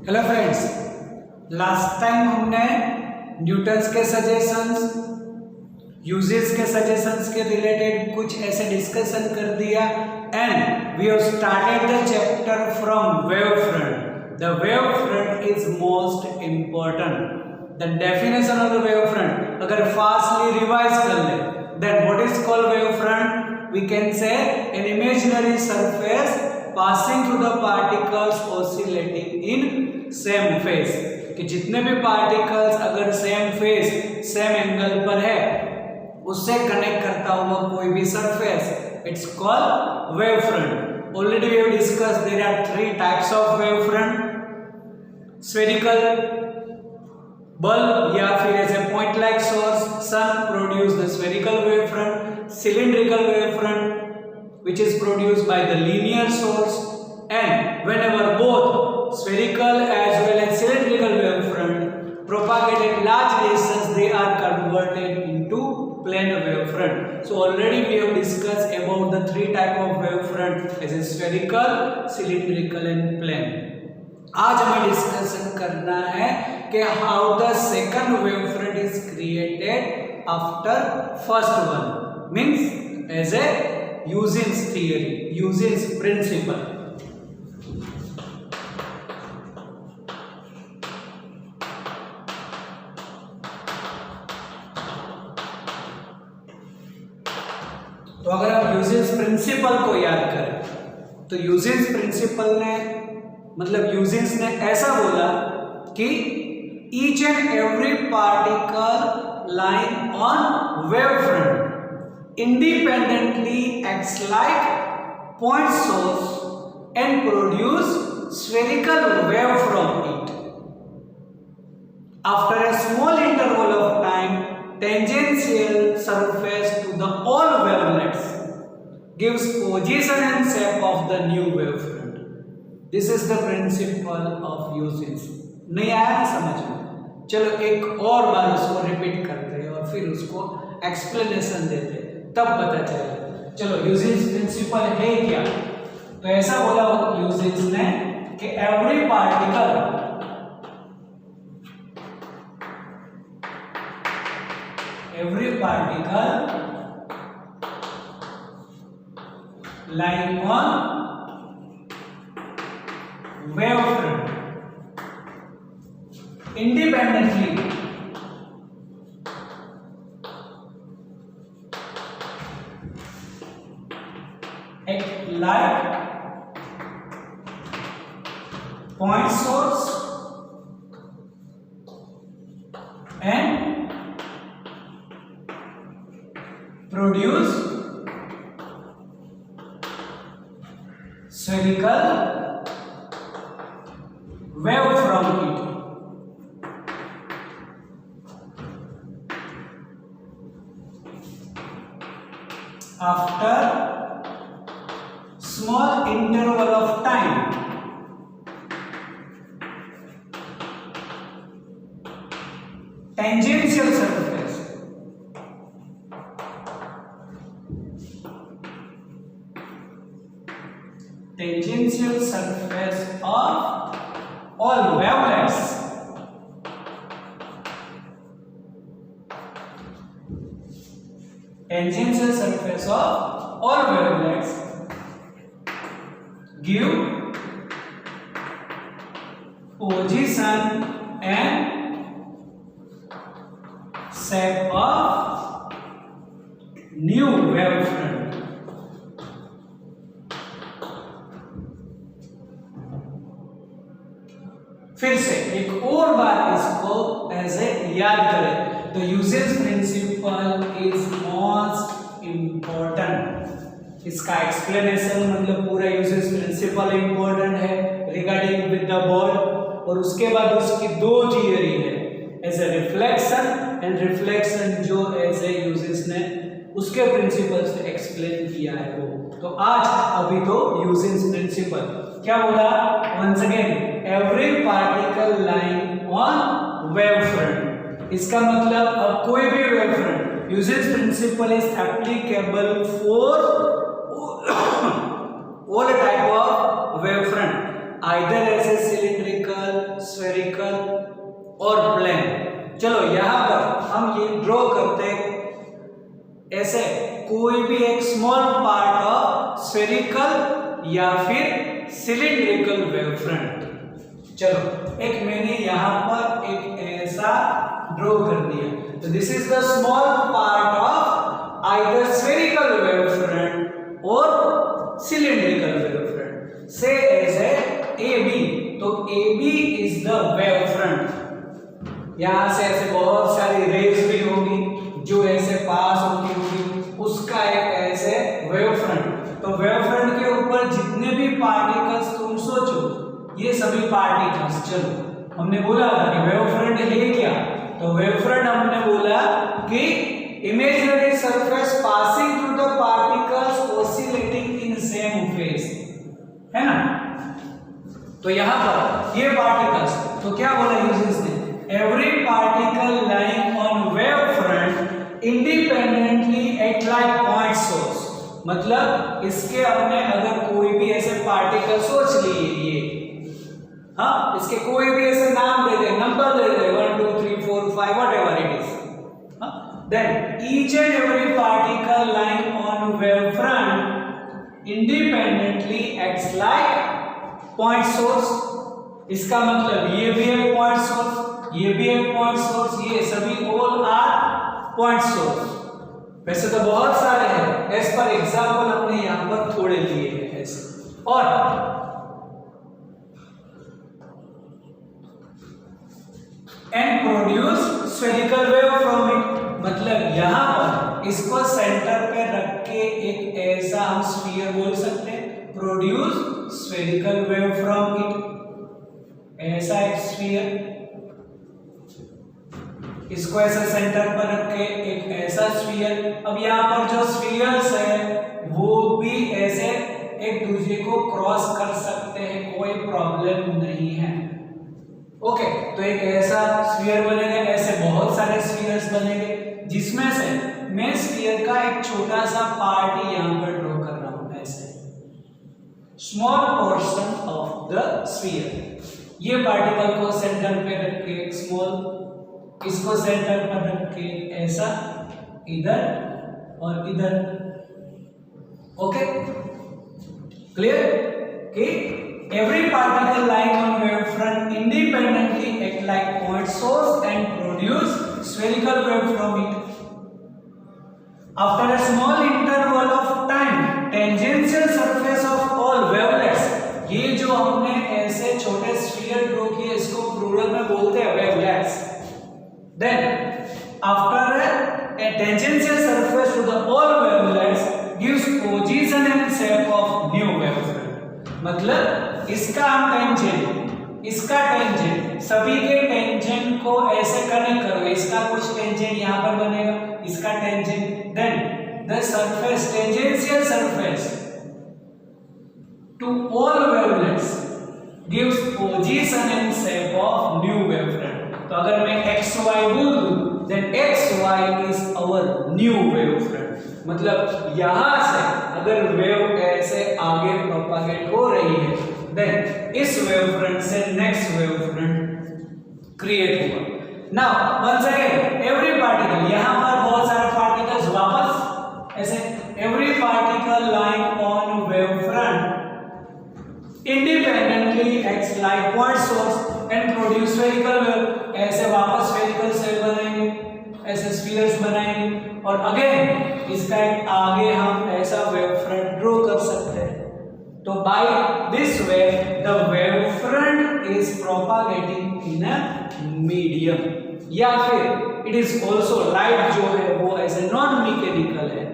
Hello friends, last time हमने Newton's के suggestions, यूजेस के सजेशंस के रिलेटेड कुछ ऐसे डिस्कशन कर दिया and we have started the chapter from wave front. The wave front is most important. The definition of the wave front अगर फास्टली रिवाइज कर ले, then what is called wave front? We can say an imaginary surface passing through the particles oscillating in same phase, कि जितने भी particles अगर same phase same angle पर है उससे कनेक्ट करता हुआ कोई भी surface, it's called wave front. Already we have discussed there are three types of wave front: spherical bulb या फिर as a point like source sun produce the spherical wave front, cylindrical wave front which is produced by the linear source, and whenever both spherical as well as cylindrical wave front propagate at large distance, they are converted into plane wave front. So already we have discussed about the three type of wave front as a spherical, cylindrical and plane. आज हमें discussion करना है कि how the second wave front is created after first one, means as a Huygens theory, Huygens principle. तो अगर आप Huygens principle को याद करें तो ह्यूजेंस प्रिंसिपल ने मतलब ह्यूजेंस ने ऐसा बोला कि each and every particle line on wave front independently acts like point source and produce spherical wave from it. After a small interval of time, tangential surface to the all wavelets gives position and shape of the new wave front. This is the principle of Huygens. नहीं आया ना समझ में? चलो एक और बार उसको repeat करते हैं और फिर उसको एक्सप्लेनेशन देते हैं, तब पता चलेगा। चलो ह्यूजेंस प्रिंसिपल है क्या? तो ऐसा बोला ह्यूजेंस ने कि every particle lying on wave front independently act like point source and produce spherical wave from it. After small interval of time, tangential surface of all wavelets give position and shape of new wave front. फिर से एक और बार इसको ऐसे याद करें तो Huygens principle is most important. इसका एक्सप्लेनेशन मतलब पूरा ह्यूजेंस प्रिंसिपल इम्पोर्टेंट है रिगार्डिंग विद द बॉल, और उसके बाद उसकी दो थियरी है, as a reflection and reflection जो एज ए ह्यूजेंस ने उसके प्रिंसिपल से एक्सप्लेन किया है वो। तो आज अभी तो ह्यूजेंस प्रिंसिपल क्या बोला? Once again every particle line on wave front. इसका मतलब अब कोई भी wave front, Huygens principle is applicable for all type of wave front, either ऐसे सिलिंड्रिकल, स्फेरिकल और प्लेन। चलो यहां पर हम ये ड्रॉ करते ऐसे कोई भी एक स्मॉल पार्ट ऑफ स्फेरिकल या फिर सिलिंड्रिकल वेव फ्रंट। चलो एक मैंने यहां पर एक ऐसा ड्रॉ कर दिया, तो this is the small part of either spherical wave front और cylindrical wave front. Say as A B, तो A B is the wave front. यहां से ऐसे बहुत सारी रेज भी होगी जो ऐसे पास होगी, उसका एक ऐसे वेव फ्रंट। तो वेव फ्रंट के ऊपर जितने भी पार्टिकल्स तुम सोचो, ये सभी पार्टिकल्स, चलो हमने बोला था कि वेव फ्रंट है क्या, तो वेव फ्रंट हमने बोला कि imaginary surface passing through the particles oscillating in same phase, है ना। तो यहां पर ये पार्टिकल्स, तो क्या बोला यूजर्स ने, every particle lying on wave front independently at like point source. मतलब इसके हमने अगर कोई भी ऐसे पार्टिकल सोच लिए, ये हाँ, इसके कोई भी ऐसे नाम दे दे, नंबर दे दे 1 2 3 4 5 whatever it is, then each and every particle lying on wavefront independently acts like point source। इसका मतलब ये भी एक पॉइंट सोर्स, ये भी एक पॉइंट सोर्स, ये सभी ऑल आर पॉइंट सोर्स। वैसे तो बहुत सारे हैं, एज पर एग्जाम्पल हमने यहां पर थोड़े लिए हैं ऐसे। और and produce spherical wave from it, मतलब यहां पर इसको सेंटर पे रख के एक ऐसा हम स्फीयर बोल सकते हैं, produce spherical wave from it, ऐसा एक स्फीयर। इसको ऐसा सेंटर पर रख के एक ऐसा स्फीयर। अब यहां पर जो स्फीयर्स है वो भी ऐसे एक दूसरे को क्रॉस कर सकते हैं, कोई प्रॉब्लम नहीं है। ओके, तो एक ऐसा स्फीयर बनेगा, ऐसे बहुत सारे स्फीयर्स बनेंगे, जिसमें से मैं स्फीयर का एक छोटा सा पार्ट ही यहां पर ड्रॉ कर रहा हूं, ऐसे small portion of the sphere. ये पार्टिकल को सेंटर पे रख के एक स्मॉल, इसको सेंटर पर रख के ऐसा इधर और इधर। ओके, क्लियर कि every particle lying on wavefront independently act like point source and produce spherical wave from it. After a small interval of time, tangential surface of all wavelets, ये जो हमने ऐसे छोटे स्फीयर ड्रॉ किए, इसको plural में बोलते हैं wavelets. Then after a tangential surface to the all wavelets gives position and shape of new wavefront. मतलब इसका हम टेंजेंट, इसका टेंजेंट, सभी के टेंजेंट को ऐसे कनेक्ट करो, इसका कुछ टेंजेंट यहाँ पर बनेगा, इसका tangent, then the surface, tangential surface to all wavelets gives position and shape of new wavefront. तो अगर मैं xy बोल दूं, then xy is our new wavefront. मतलब यहां से अगर वेव ऐसे आगे प्रोपागेट हो रही है, देन इस वेव फ्रंट से नेक्स्ट वेव फ्रंट क्रिएट होगा। Now once again every particle, यहां पर बहुत सारे पार्टिकल्स वापस ऐसे, every particle lying on wave front independently acts like point source and produce spherical wave. ऐसे वापस स्फेरिकल सेल बनाएंगे, ऐसे स्फीयर्स बनाएंगे, और अगेन इसका एक आगे हम ऐसा वेव फ्रंट ड्रॉ कर सकते हैं। तो by this way the wave front is propagating in a medium, या फिर इट इज आल्सो लाइट जो है वो ऐसे नॉन मैकेनिकल है,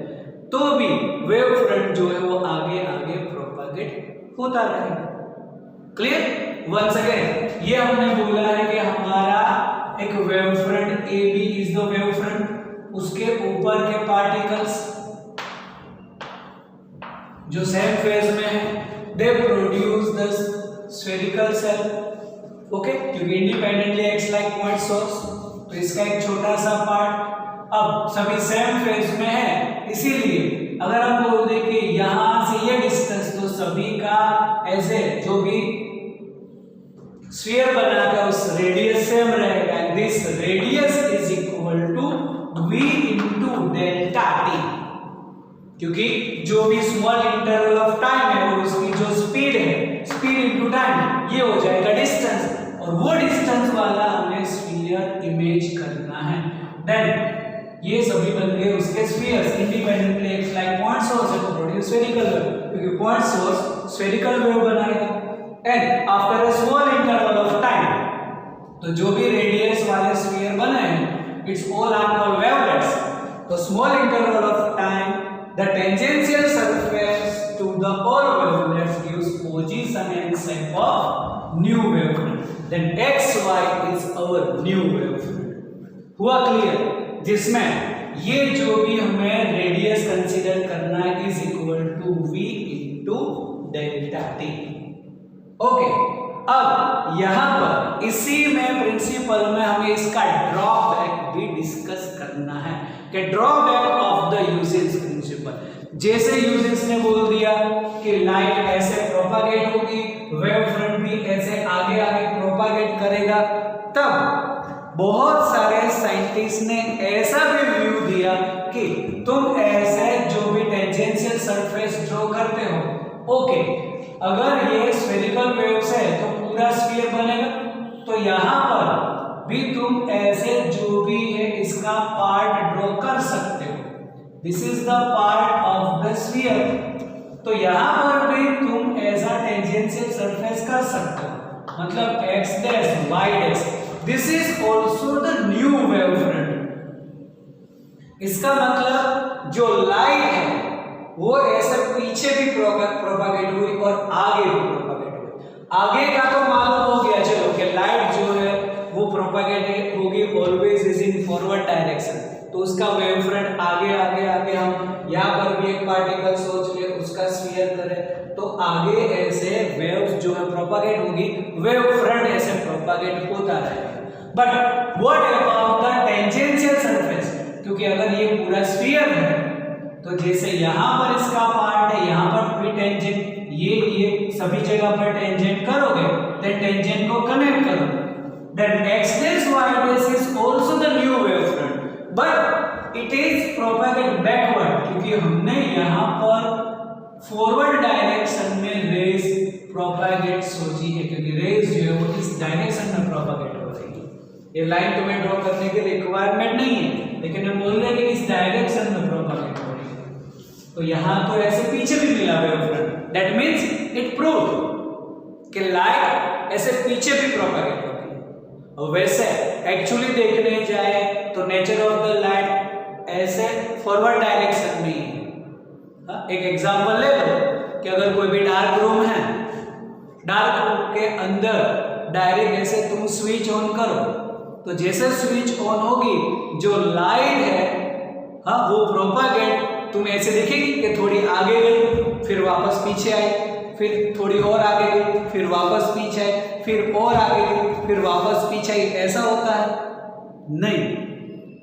तो भी वेव फ्रंट जो है वो आगे आगे प्रोपागेट होता रहेगा। क्लियर? वंस अगेन ये हमने बोला है कि हमारा एक wave front A B is the wave front, उसके ऊपर के पार्टिकल्स जो सेम फेज में है, they produce the spherical shell. Okay, क्योंकि independently acts like point source, तो इसका एक छोटा सा पार्ट अब सभी सेम फेज में है, इसीलिए अगर हम बोल दें कि यहां से ये डिस्टेंस, तो सभी का ऐसे जो भी स्फीयर बनाकर उस रेडियस सेम रहेगा, and this radius is equal to v into delta T, क्योंकि जो भी स्मॉल इंटरवल ऑफ टाइम है और उसकी जो स्पीड है, स्पीड इंटू टाइम, ये हो जाएगा डिस्टेंस, और वो डिस्टेंस वाला हमें स्फीयर इमेज करना है। देन ये सभी बन गए उसके spheres independently act like point source है तो प्रोड्यूस स्फेरिकल वेव, क्योंकि पॉइंट सोर्स स्फेरिकल वेव बनाएगा। And after a small interval of time, तो जो भी रेडियस वाले स्फीयर बने हैं, it's all are called wavelets. तो small interval of time, the tangential surface to the all wavelets gives position and shape of new wavefront, then xy is our new wavefront. हुआ clear? जिसमें ये जो भी हमें radius consider करना है is equal to v into delta T. Okay, अब यहां पर इसी में प्रिंसिपल में हमें इसका ड्रॉबैक भी डिस्कस करना है कि drawback of the Huygens principle. जैसे ह्यूजेंस ने बोल दिया कि लाइट ऐसे प्रोपागेट होगी, वेव फ्रंट भी ऐसे आगे आगे प्रोपागेट करेगा, तब बहुत सारे साइंटिस्ट ने ऐसा भी व्यू दिया कि तुम ऐसे जो भी टेंजेंशियल सरफेस ड्रॉ करते हो, ओके, अगर ये स्फेरिकल वेव्स है तो पूरा स्फीयर बनेगा, तो यहां पर भी तुम ऐसे जो भी है इसका पार्ट ड्रॉ कर सकते हो, this is the part of the sphere. तो यहां पर भी तुम ऐसा टेंजेंशियल सरफेस कर सकते हो, मतलब x dash y dash, this is also the new wavefront. इसका मतलब जो लाइट है वो ऐसे पीछे भी प्रोपागेट हुई और आगे भी प्रोपागेट हुई। आगे का तो मालूम हो गया चलो कि लाइट जो है वो प्रोपागेट होगी always is in forward direction, तो उसका वेवफ्रंट आगे आगे आगे, हम यहाँ पर भी एक पार्टिकल सोच ले उसका स्फीयर करें तो आगे ऐसे वेव्स जो है प्रोपागेट होगी, वेवफ्रंट ऐसे प्रोपागेट होता रहेगा। But what about the tangential surface, क्योंकि अगर ये पूरा स्फीयर है तो जैसे यहाँ पर इसका पार्ट है, यहाँ पर भी टेंजेंट, ये सभी जगह पर टेंजेंट करोगे, देन टेंजेंट को कनेक्ट करो, then x dash y dash is also the new wavefront, but it is propagate backward, क्योंकि हमने यहाँ पर फॉरवर्ड डायरेक्शन में रेज प्रोपागेट सोची है, क्योंकि रेज जो है वो इस डायरेक्शन में प्रोपागेट हो रही है। ये लाइन तुम्हें ड्रॉ करने के रिक्वायरमेंट नहीं है, लेकिन हम बोल रहे हैं कि इस डायरेक्शन में प्रोपागेट हो रही है, तो यहाँ तो ऐसे पीछे भी मिला wavefront, that means it proved कि लाइट ऐसे पीछे भी प्रोपागेट होती है। और वैसे एक्चुअली देखने जाए तो नेचर ऑफ द लाइट ऐसे फॉरवर्ड डायरेक्शन में ही है। एक एग्जांपल ले लो कि अगर कोई भी डार्क रूम है, डार्क रूम के अंदर डायरेक्ट ऐसे तुम स्विच ऑन करो, तो जैसे स्विच ऑन होगी जो लाइट है, हाँ, वो प्रोपागेट तुम ऐसे देखेगी कि थोड़ी आगे गई, फिर वापस पीछे आई, फिर थोड़ी और आगे गई, फिर वापस पीछे आई, फिर और आगे गई, फिर वापस पीछे आई। ऐसा होता है? नहीं,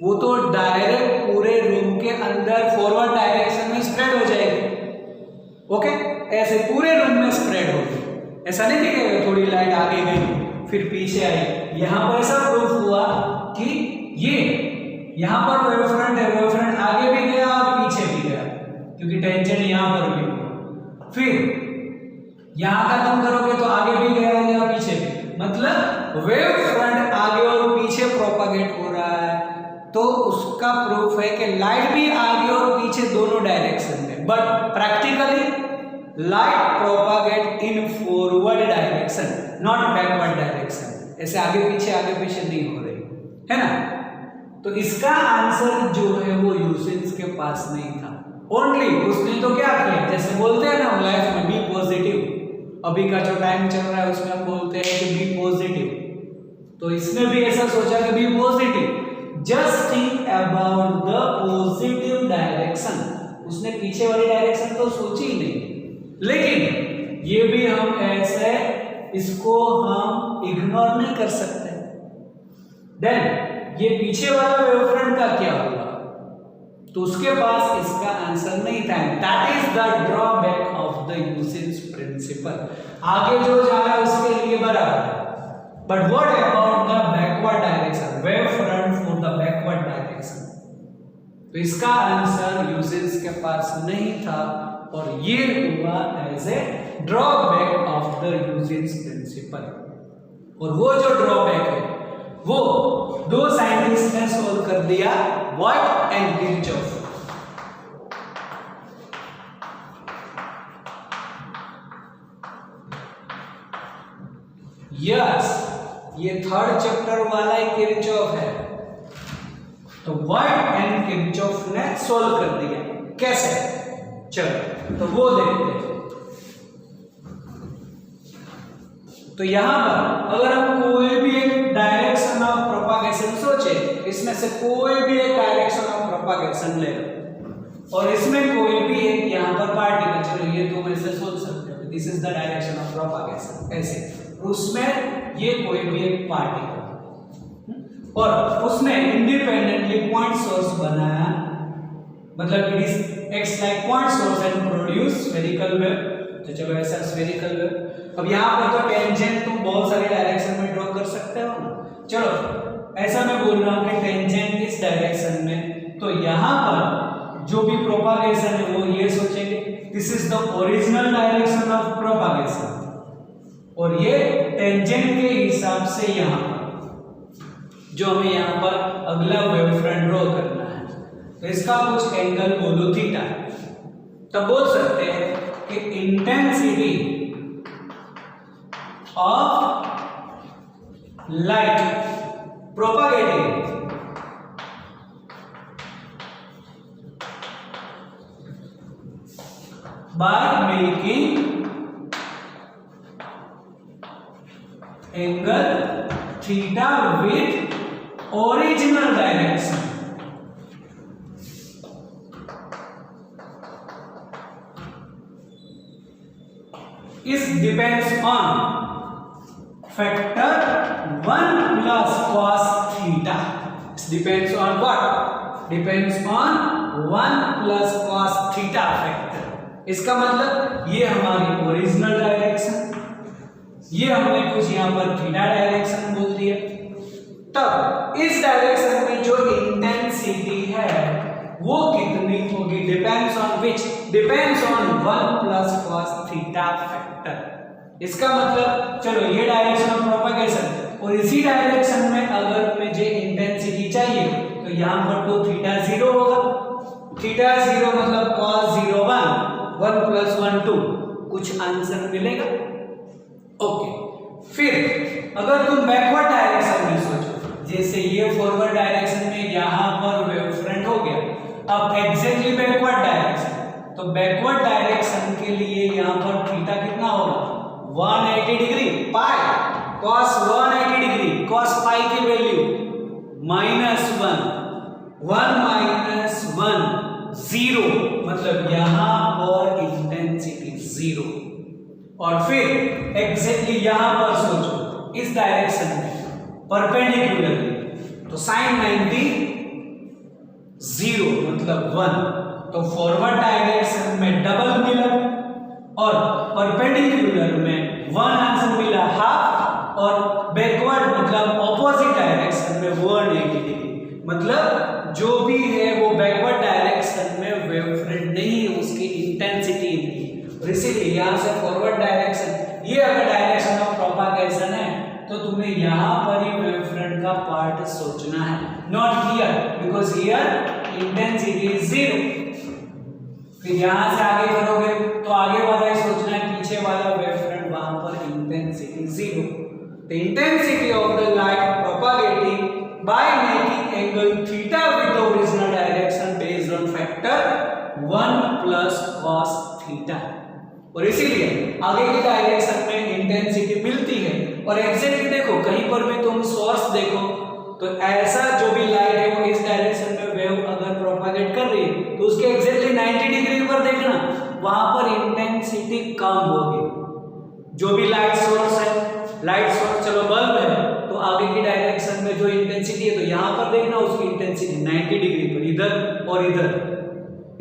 वो तो डायरेक्ट पूरे रूम के अंदर फॉरवर्ड डायरेक्शन में स्प्रेड हो जाएगी। ओके, ऐसे पूरे रूम में स्प्रेड होगी। ऐसा नहीं दिखेगा थोड़ी लाइट आगे गई फिर पीछे आई। यहाँ पर ऐसा प्रूफ हुआ कि ये यहाँ पर वेवफ्रंट है, वेवफ्रंट आगे भी गया और पीछे भी गया, क्योंकि टेंजेंट यहाँ पर भी हुआ। फिर यहाँ का तुम करोगे तो आगे भी गया या पीछे भी, मतलब वेवफ्रंट आगे और पीछे प्रोपागेट हो रहा है, तो उसका प्रूफ है कि लाइट भी आगे और पीछे दोनों डायरेक्शन में, but practically light propagate in forward direction, not backward direction. ऐसे आगे पीछे नहीं हो रही है ना। तो इसका आंसर जो है वो ह्यूजेंस के पास नहीं था। ओनली उसने तो क्या किया, जैसे बोलते हैं ना लाइफ में बी पॉजिटिव, अभी का जो टाइम चल रहा है उसमें हम बोलते हैं कि बी पॉजिटिव, तो इसने भी ऐसा सोचा कि be positive, just think about the positive direction. उसने पीछे वाली डायरेक्शन तो सोची ही नहीं, लेकिन ये भी हम ऐसे इसको हम इग्नोर नहीं कर सकते। देन ये पीछे वाला वेवफ्रंट का क्या होगा, तो उसके पास इसका आंसर नहीं था। That is the drawback of the Huygens principle. आगे जो जा रहा है उसके लिए बराबर है, but what about the backward direction, wave front for the backward direction? तो इसका आंसर ह्यूजेस के पास नहीं था और ये हुआ as a drawback of the ह्यूजेस प्रिंसिपल। और वो जो ड्रॉबैक है वो दो साइंटिस्ट ने सोल्व कर दिया, वाट एंड किरचॉफ। यस, ये थर्ड चैप्टर वाला ही किरचॉफ है। तो वाट एंड किरचॉफ ने सोल्व कर दिया। कैसे? चलो तो वो देखते हैं। तो यहां पर अगर हम कोई भी एक डायरेक्शन ऑफ प्रोपागेशन सोचे, इसमें से कोई भी एक डायरेक्शन ऑफ प्रोपागेशन ले लो और इसमें कोई भी एक यहां पर पार्टिकल, चलो ये तुम ऐसे सोच सकते हो, this is the direction of propagation, ऐसे उसमें ये कोई भी एक पार्टिकल और उसने इंडिपेंडेंटली पॉइंट सोर्स बनाया, मतलब it is x like point source and produce spherical wave. तो चलो ऐसा स्फेरिकल वेव। अब यहाँ पर तो टेंजेंट तुम बहुत सारे डायरेक्शन में ड्रॉ कर सकते हो ना। चलो ऐसा मैं बोल रहा हूँ कि टेंजेंट इस डायरेक्शन में, तो यहाँ पर जो भी प्रोपागेशन है वो ये सोचेंगे this is the original direction of propagation और ये टेंजेंट के हिसाब से यहाँ पर जो हमें यहाँ पर अगला वेव फ्रंट ड्रॉ करना है, तो इसका कुछ एंगल बोलो थीटा। तब बोल सकते हैं कि intensity of light propagating by making angle theta with original direction is depends on factor 1 plus cos theta. It depends on what? Depends on 1 plus cos theta factor. इसका मतलब ये हमारी ओरिजिनल डायरेक्शन, ये हमने कुछ यहाँ पर थीटा डायरेक्शन बोल दिया। तब इस डायरेक्शन में जो इंटेंसिटी है वो कितनी होगी? Depends on which? Depends on 1 plus cos theta factor. इसका मतलब चलो ये डायरेक्शन ऑफ प्रोपगेशन और इसी डायरेक्शन में अगर मुझे इंटेंसिटी चाहिए तो यहाँ पर तो थीटा 0 होगा। थीटा 0 मतलब cos 0 1 प्लस 1 2, कुछ आंसर मिलेगा। ओके, फिर अगर तुम बैकवर्ड डायरेक्शन में सोचो, जैसे ये फॉरवर्ड डायरेक्शन में यहाँ पर वेव फ्रंट हो गया, अब एग्जैक्टली बैकवर्ड डायरेक्शन, तो बैकवर्ड डायरेक्शन के लिए यहाँ पर थीटा कितना होगा? 180 degree pi cos 180 degree cos पाई की वैल्यू -1 0, मतलब यहाँ पर इंटेंसिटी 0। और फिर एग्जैक्टली यहाँ पर सोचो इस डायरेक्शन में परपेंडिकुलरली, तो sin 90 0 मतलब 1, तो फॉरवर्ड डायरेक्शन में डबल मिला और परपेंडिकुलर में 1 आंसर मिला हाफ और बैकवर्ड मतलब ऑपोजिट डायरेक्शन में 180 डिग्री, मतलब जो भी है वो बैकवर्ड डायरेक्शन में वेव फ्रंट नहीं है, उसकी इंटेंसिटी नहीं है। और इसीलिए यहाँ से फॉरवर्ड डायरेक्शन, ये अगर डायरेक्शन ऑफ प्रोपागेशन है तो तुम्हें यहाँ पर ही वेव फ्रंट का पार्ट सोचना है, not here, because here intensity is 0। फिर यहाँ से आगे करोगे तो आगे वाला ही सोचना है, पीछे वाला वेव फ्रंट वहां पर intensity 0। The intensity of the light propagating by making angle theta with the original direction based on factor 1 plus cos theta। और इसीलिए आगे की डायरेक्शन में इंटेंसिटी मिलती है। और एग्जैक्टली देखो, कहीं पर भी तुम सोर्स देखो तो ऐसा जो भी लाइट है वो इस डायरेक्शन में वेव अगर प्रोपागेट कर रही है तो उसके एग्जैक्टली 90 डिग्री पर देखना, वहां पर इंटेंसिटी कम होगी। जो भी लाइट सोर्स है, लाइट सोर्स चलो बल्ब है, तो आगे की डायरेक्शन में जो इंटेंसिटी है तो यहाँ पर देखना उसकी इंटेंसिटी 90 डिग्री पर इधर और इधर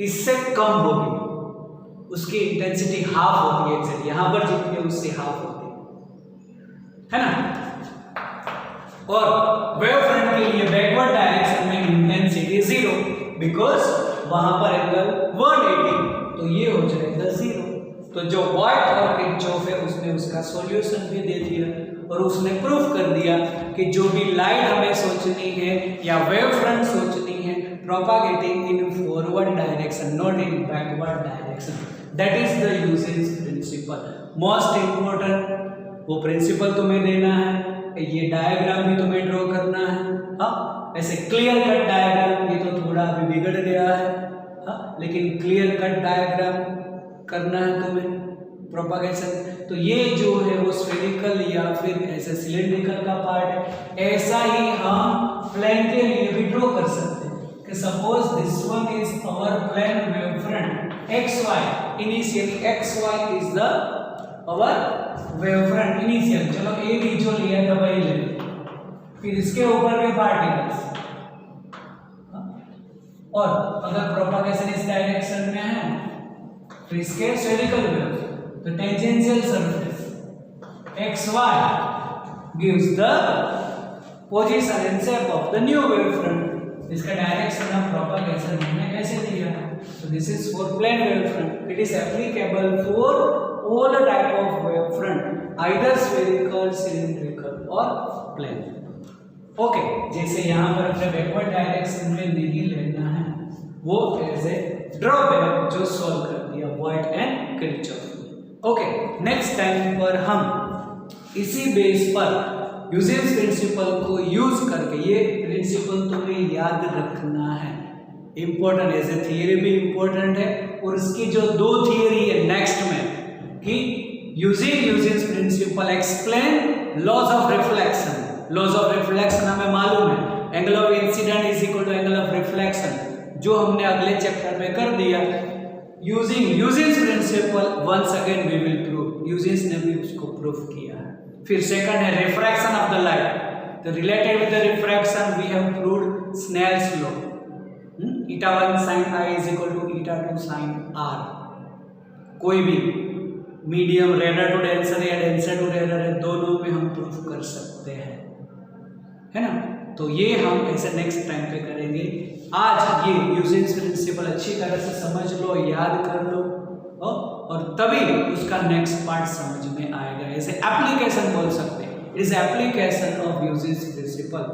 इससे कम होगी, उसकी इंटेंसिटी हाफ होती है। एग्जैक्ट यहाँ पर जितनी है उससे हाफ होती है ना। और वेव फ्रंट के लिए बैकवर्ड डायरेक्शन में इंटेंसिटी 0 बिकॉज वहां पर एंगल 180, तो ये हो जाएगा 0। तो जो व्हाइट और किरचॉफ है उसने उसका सॉल्यूशन भी दे दिया और उसने प्रूफ कर दिया कि जो भी लाइट हमें सोचनी है या वेव फ्रंट सोचनी है, propagating in forward direction not in backward direction, that is the usage principle. Most important वो प्रिंसिपल तुम्हें देना है, ये डायग्राम भी तुम्हें ड्रॉ करना है। हाँ, ऐसे क्लियर कट डायग्राम ये तो थोड़ा अभी बिगड़ गया है, हाँ, लेकिन क्लियर कट डायग्राम करना है तुम्हें प्रोपागेशन। तो ये जो है वो स्फेरिकल या फिर ऐसे सिलेंड्रिकल का पार्ट है। ऐसा ही हम प्लेन के लिए भी ड्रॉ कर सकते हैं कि suppose this one is our plane wave front X Y, initially X Y is the our wave front initial. चलो ए बी जो लिया था वही ले, फिर इसके ऊपर के पार्टिकल्स, और अगर प्रोपागेशन इस डायरेक्शन में है तो इसके स्फेरिकल वेव, तो tangential surface xy gives the position and shape of the new wave front। इसका डायरेक्शन ऑफ प्रोपागेशन हमने कैसे दिया, so this is for plane wave front, it is applicable for all type of wave front, either spherical, cylindrical or plane। Okay, जैसे यहाँ पर अपने backward direction में नहीं लेना है, वो एज ए ड्रॉबैक जो सॉल्व कर दिया white and Kirchhoff. Okay, next time पर हम इसी बेस पर यूसेज प्रिंसिपल को यूज करके, ये प्रिंसिपल तुम्हें याद रखना है, इंपॉर्टेंट एज ए थियरी भी इंपॉर्टेंट है, और इसकी जो दो थियरी है नेक्स्ट में कि यूजिंग यूसेज principle explain laws of reflection. Laws of reflection हमें मालूम है, angle of incidence is equal to angle of reflection, जो हमने अगले चैप्टर में कर दिया। Using Huygens principle once again we will prove, Huygens ने भी उसको प्रूफ किया है। फिर सेकंड है रिफ्रैक्शन ऑफ द लाइट, तो related with the refraction we have proved Snell's law, eta 1 sin i is equal to eta 2 sin r। कोई भी मीडियम रेडर टू डेंसर या डेंसर टू रेडर है, दोनों में हम प्रूफ कर सकते हैं, है ना। तो ये हम ऐसे नेक्स्ट टाइम पे करेंगे। आज ये यूसेज प्रिंसिपल अच्छी तरह से समझ लो, याद कर लो, और तभी उसका नेक्स्ट पार्ट समझ में आएगा। ऐसे एप्लीकेशन बोल सकते हैं, इट इज एप्लीकेशन ऑफ यूसेज प्रिंसिपल।